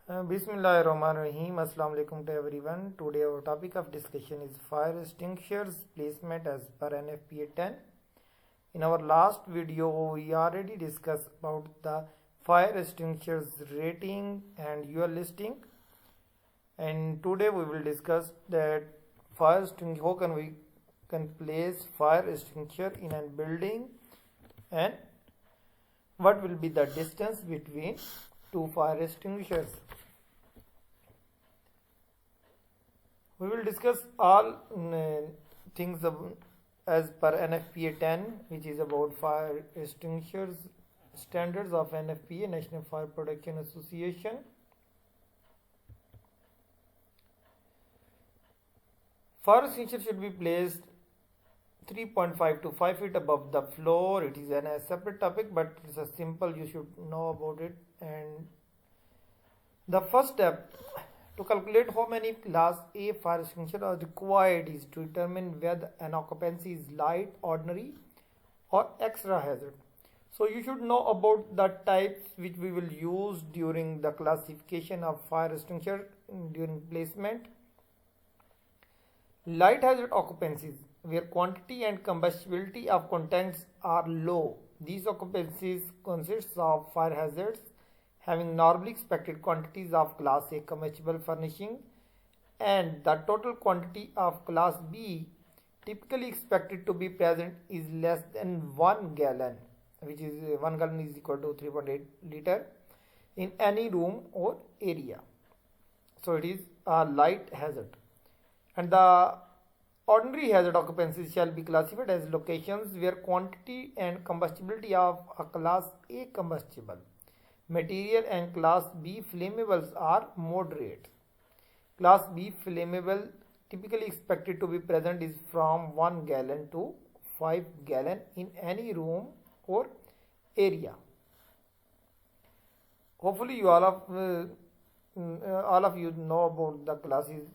Bismillahirrahmanirrahim. Assalamu alaikum to everyone. Today our topic of discussion is fire extinguishers placement as per NFPA 10. In our last video, we already discussed about the fire extinguishers rating and UL listing. And today we will discuss that how can we place fire extinguisher in a building and what will be the distance between two fire extinguishers. We will discuss all things as per NFPA 10, which is about fire extinguishers standards of NFPA, National Fire Protection Association. Fire extinguisher should be placed 3.5 to 5 feet above the floor. It is a separate topic, but it's a simple, you should know about it. And the first step to calculate how many class A fire extinguishers are required is to determine whether an occupancy is light, ordinary or extra hazard. So you should know about the types which we will use during the classification of fire extinguisher during placement. Light hazard occupancies, where quantity and combustibility of contents are low. These occupancies consist of fire hazards having normally expected quantities of class A combustible furnishing, and the total quantity of class B typically expected to be present is less than 1 gallon, which is 1 gallon is equal to 3.8 liter in any room or area. So it is a light hazard. And the ordinary hazard occupancies shall be classified as locations where quantity and combustibility of a class A combustible material and class B flammables are moderate. Class B flammable typically expected to be present is from 1 gallon to 5 gallon in any room or area. Hopefully you all of you know about the classes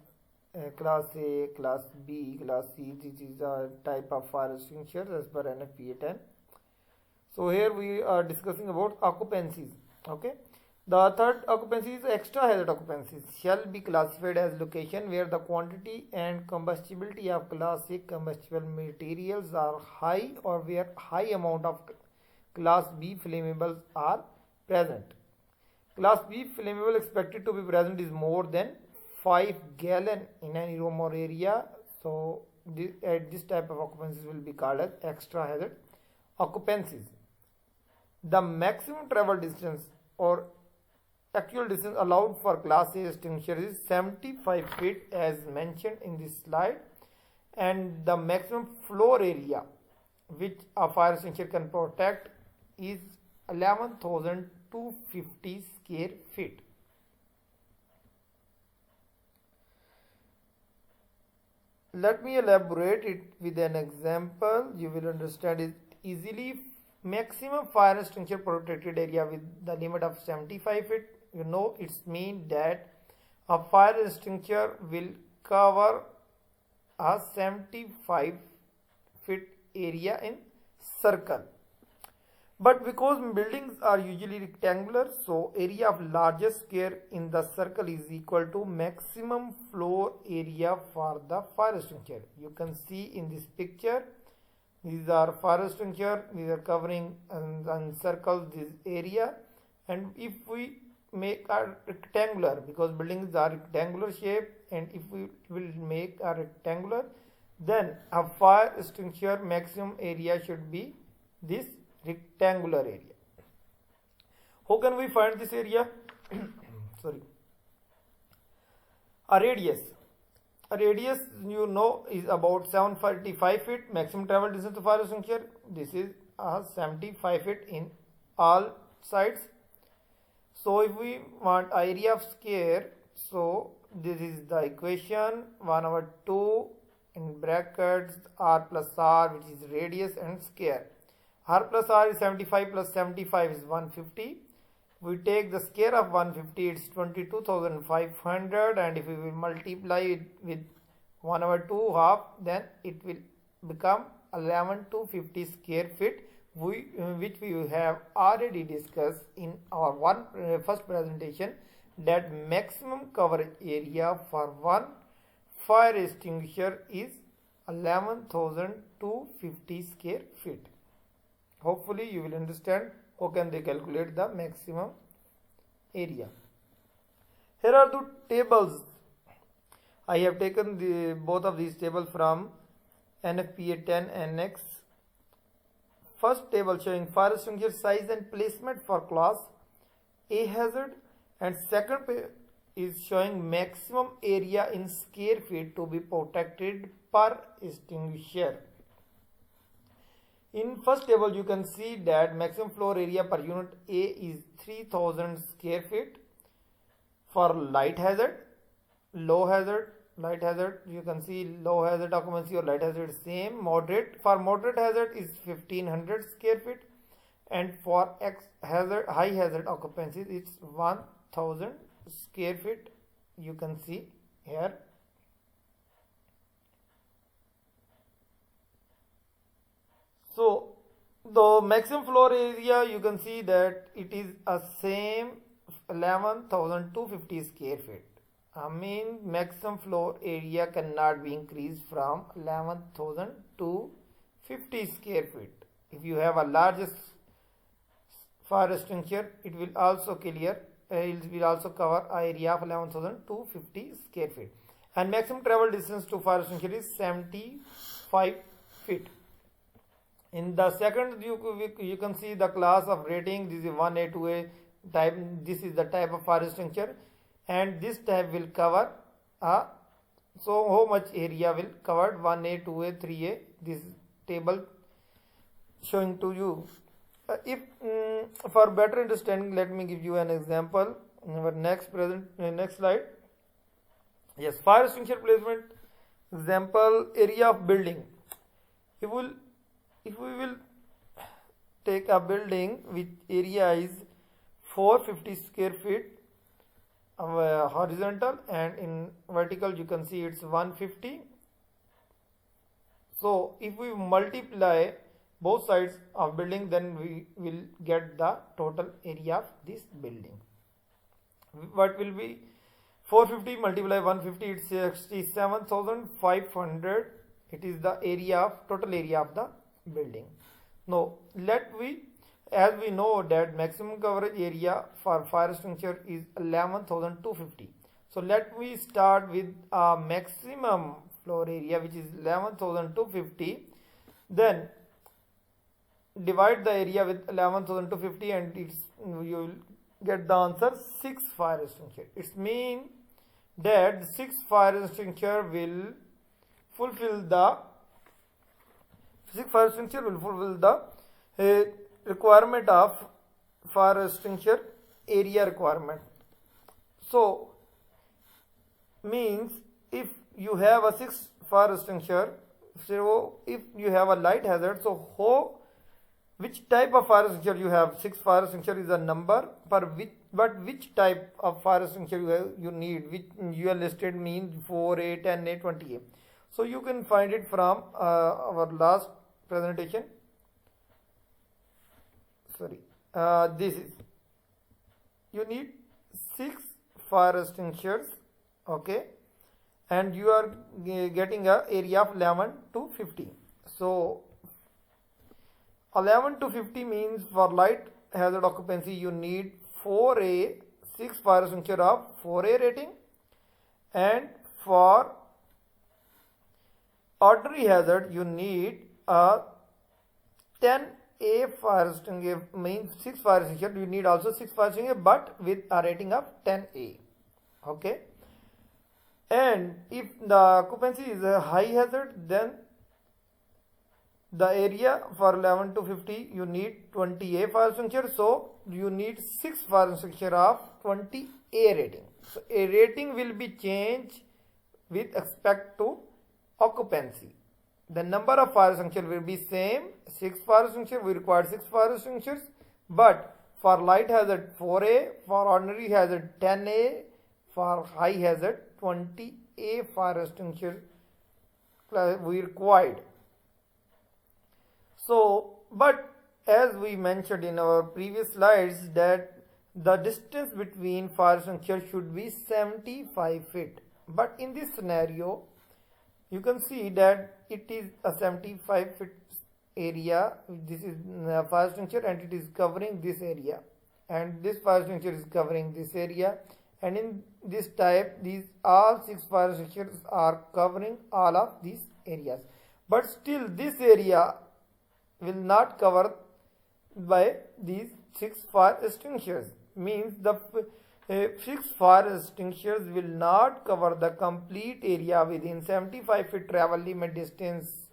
class A, class B, class C. This is a type of fire extinguisher as per NFPA 10. So here we are discussing about occupancies. Okay, the third occupancy is extra hazard occupancies shall be classified as location where the quantity and combustibility of class A combustible materials are high or where high amount of class B flammables are present. Class B flammable expected to be present is more than 5 gallon in any room or area. So this type of occupancies will be called as extra hazard occupancies. The maximum travel distance or actual distance allowed for class A extinguisher is 75 feet as mentioned in this slide, and the maximum floor area which a fire extinguisher can protect is 11,250 square feet. Let me elaborate it with an example. You will understand it easily. Maximum fire extinguisher protected area with the limit of 75 feet. You know, it's mean that a fire extinguisher will cover a 75 feet area in circle. But because buildings are usually rectangular, so area of largest square in the circle is equal to maximum floor area for the fire extinguisher. You can see in this picture, these are fire extinguisher, these are covering and circles this area, and if we make a rectangular, because buildings are rectangular shape, and if we will make a rectangular, then a fire extinguisher maximum area should be this rectangular area. How can we find this area? Sorry. A radius. A radius, you know, is about 745 feet. Maximum travel distance to fire extinguisher. This is 75 feet in all sides. So if we want area of square, so this is the equation 1/2 in brackets r plus r, which is radius and square. R plus R is 75 plus 75 is 150. We take the square of 150, it's 22,500, and if we will multiply it with 1/2 half, then it will become 11,250 square feet, which we have already discussed in our first presentation, that maximum coverage area for one fire extinguisher is 11,250 square feet. Hopefully you will understand how can they calculate the maximum area. Here are the tables. I have taken both of these tables from NFPA 10 Annex. First table showing fire extinguisher size and placement for class A hazard, and second is showing maximum area in square feet to be protected per extinguisher. In first table you can see that maximum floor area per unit A is 3000 square feet. For light hazard, low hazard, light hazard, you can see low hazard occupancy or light hazard same. Moderate, for moderate hazard is 1500 square feet, and for X hazard, high hazard occupancy it's 1000 square feet. You can see here. So the maximum floor area, you can see that it is a same 11,250 square feet. I mean maximum floor area cannot be increased from 11,250 square feet. If you have a largest fire extinguisher, it will also cover area of 11,250 square feet. And maximum travel distance to fire extinguisher is 75 feet. In the second, you can see the class of rating. This is 1A, 2A type. This is the type of fire extinguisher, and this type will cover so how much area will covered 1A, 2A, 3A. This table showing to you. If for better understanding, let me give you an example. Our next slide. Yes, fire extinguisher placement example. Area of building. If we will take a building with area is 450 square feet horizontal, and in vertical you can see it's 150. So if we multiply both sides of building, then we will get the total area of this building. What will be 450 multiply 150? It's 67,500. It is the area of total area of the building. Now as we know that maximum coverage area for fire extinguisher is 11,250. So let me start with a maximum floor area which is 11,250. Then divide the area with 11,250 and you will get the answer 6 fire extinguisher. It means that 6 fire extinguisher will fulfill the requirement of fire extinguisher area requirement. So means if you have a 6 fire extinguisher, so if you have a light hazard, so which type of fire extinguisher you have? 6 fire extinguisher is a number, but which type of fire extinguisher you need, which you are listed means 4A, 10A, 20A. So you can find it from our last presentation. This is, you need 6 fire extinguishers, okay, and you are getting a area of 11 to 50. So 11 to 50 means for light hazard occupancy you need 4A, 6 fire extinguisher of 4A rating, and for ordinary hazard you need a 10A fire extinguisher, means 6 fire extinguisher. You need also 6 fire extinguisher but with a rating of 10A, okay. And if the occupancy is a high hazard, then the area for 11 to 50 you need 20A fire extinguisher, so you need 6 fire extinguisher of 20A rating. So a rating will be changed with respect to occupancy. The number of fire extinguishers will be same, 6 fire extinguishers, we require 6 fire extinguishers, but for light hazard 4A, for ordinary hazard 10A, for high hazard 20A fire extinguisher we required. So, but as we mentioned in our previous slides that the distance between fire extinguisher should be 75 feet. But in this scenario, you can see that it is a 75 feet area. This is a fire extinguisher and it is covering this area, and this fire extinguisher is covering this area, and in this type these all 6 fire extinguishers are covering all of these areas. But still this area will not cover by these 6 fire extinguishers, means the 6 fire extinguishers will not cover the complete area within 75 feet travel limit distance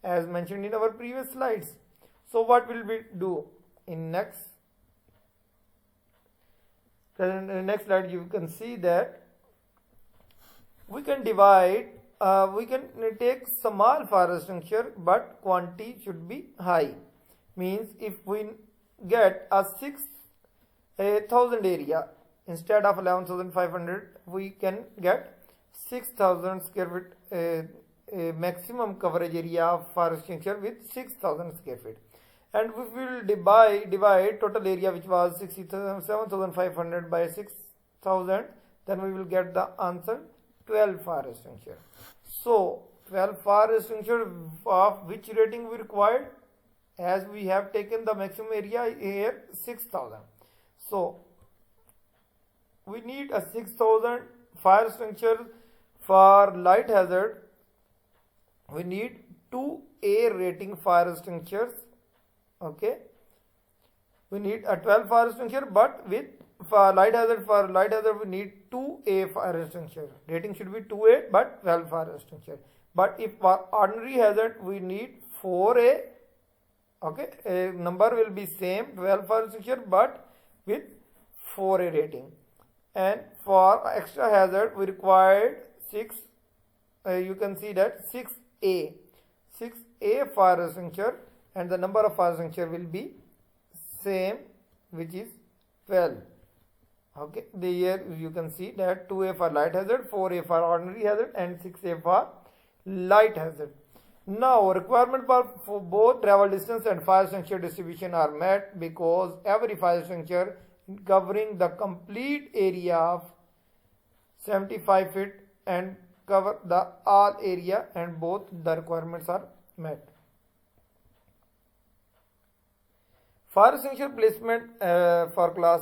as mentioned in our previous slides. So what will we do in next slide? You can see that we can divide, we can take small fire extinguisher but quantity should be high. Means if we get a 6,000 area instead of 11,500, we can get 6,000 square feet maximum coverage area of fire extinguisher with 6,000 square feet. And if we will divide total area which was 67,500 by 6,000, then we will get the answer 12 fire extinguisher. So 12 fire extinguisher of which rating we required, as we have taken the maximum area here 6,000. So we need a 6,000 fire extinguisher for light hazard. We need 2A rating fire extinguishers. Okay, we need a 12 fire extinguisher, but with for light hazard we need 2A fire extinguisher. Rating should be 2A but 12 fire extinguisher. But if for ordinary hazard we need 4A. Okay, a number will be same 12 fire extinguisher but with 4A rating. And for extra hazard we required 6. You can see that 6A fire extinguisher, and the number of fire extinguisher will be same, which is 12. Okay, here you can see that 2A for light hazard, 4A for ordinary hazard, and 6A for light hazard. Now requirement for both travel distance and fire extinguisher distribution are met, because every fire extinguisher covering the complete area of 75 feet and cover the all area, and both the requirements are met. Fire extinguisher placement for class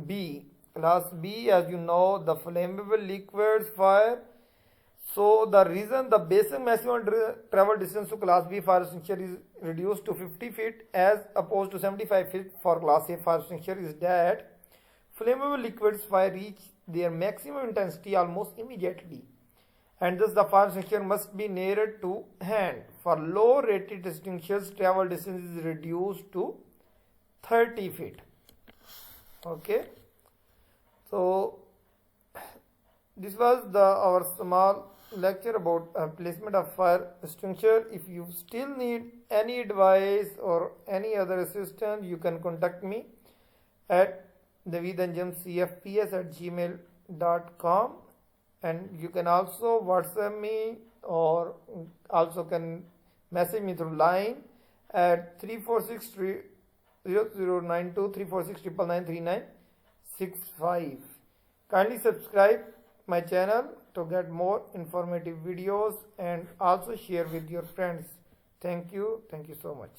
B. Class B, as you know, the flammable liquids fire. So the reason the basic maximum travel distance to class B fire extinguisher is reduced to 50 feet as opposed to 75 feet for class A fire extinguisher is that flammable liquids fire reach their maximum intensity almost immediately, and thus the fire extinguisher must be nearer to hand. For low rated extinguishers, travel distance is reduced to 30 feet. Okay, so this was our small lecture about placement of fire extinguisher. If you still need any advice or any other assistance, you can contact me at naveedanjamcfps@gmail.com, and you can also WhatsApp me or also can message me through line at 346-0092 346-999-3965. Kindly subscribe my channel to get more informative videos, and also share with your friends. Thank you so much.